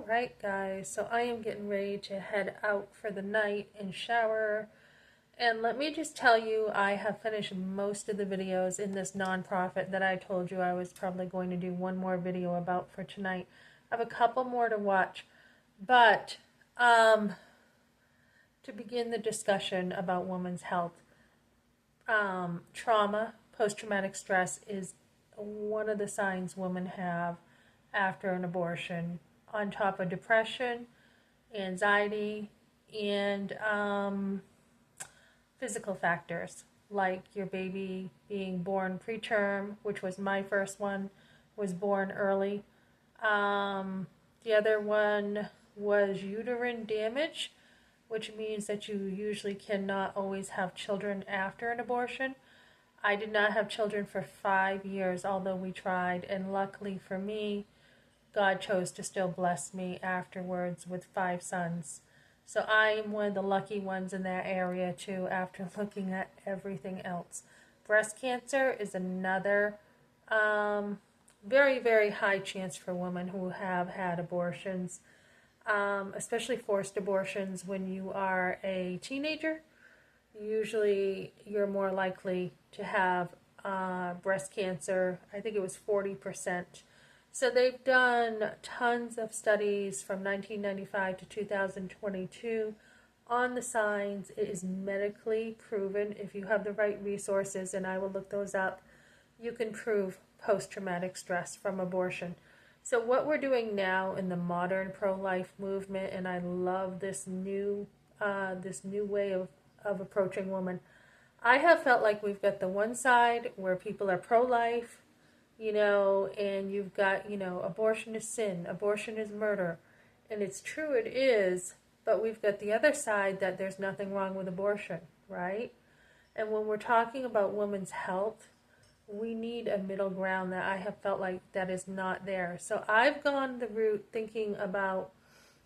Alright guys, so I am getting ready to head out for the night and shower. And let me just tell you, I have finished most of the videos in this nonprofit that I told you I was probably going to do one more video about for tonight. I have a couple more to watch. But to begin the discussion about women's health, trauma, post-traumatic stress is one of the signs women have after an abortion, on top of depression, anxiety, and physical factors like your baby being born preterm, which was my first one, was born early. The other one was uterine damage, which means that you usually cannot always have children after an abortion. I did not have children for 5 years, although we tried, and luckily for me, God chose to still bless me afterwards with 5 sons. So I'm one of the lucky ones in that area too, after looking at everything else. Breast cancer is another very, very high chance for women who have had abortions, especially forced abortions when you are a teenager. Usually you're more likely to have breast cancer. I think it was 40%. So they've done tons of studies from 1995 to 2022 on the signs. It is medically proven. If you have the right resources, and I will look those up, you can prove post-traumatic stress from abortion. So what we're doing now in the modern pro-life movement, and I love this new way of approaching women. I have felt like we've got the one side where people are pro-life, and you've got, abortion is sin, abortion is murder. And it's true, it is, but we've got the other side that there's nothing wrong with abortion, right? And when we're talking about women's health, we need a middle ground that I have felt like that is not there. So I've gone the route thinking about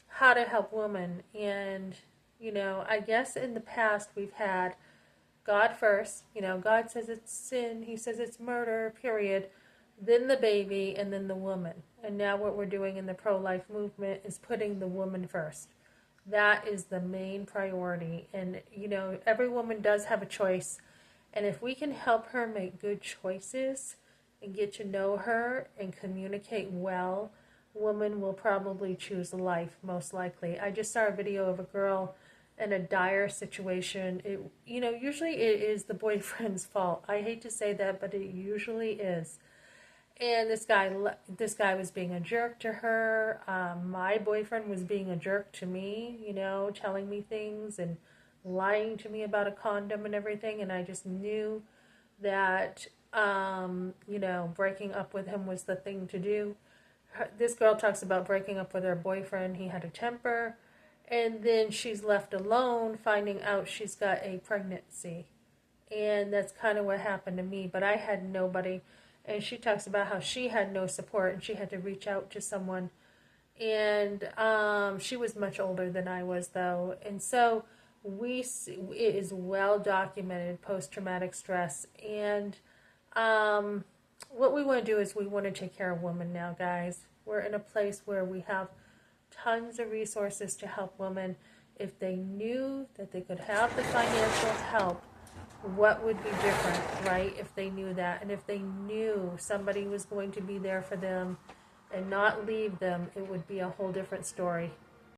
how to help women. And, I guess in the past we've had God first. God says it's sin. He says it's murder, period. Then the baby, and then the woman. And now what we're doing in the pro-life movement is putting the woman first. That is the main priority. And, every woman does have a choice. And if we can help her make good choices and get to know her and communicate well, women will probably choose life, most likely. I just saw a video of a girl in a dire situation. Usually it is the boyfriend's fault. I hate to say that, but it usually is. And this guy was being a jerk to her. My boyfriend was being a jerk to me, telling me things and lying to me about a condom and everything. And I just knew that, breaking up with him was the thing to do. This girl talks about breaking up with her boyfriend. He had a temper. And then she's left alone, finding out she's got a pregnancy. And that's kind of what happened to me. But I had nobody. And she talks about how she had no support and she had to reach out to someone. And she was much older than I was, though. And so it is well documented, post-traumatic stress. And what we want to do is we want to take care of women now, guys. We're in a place where we have tons of resources to help women. If they knew that they could have the financial help, what would be different, right? If they knew that, and if they knew somebody was going to be there for them and not leave them, it would be a whole different story.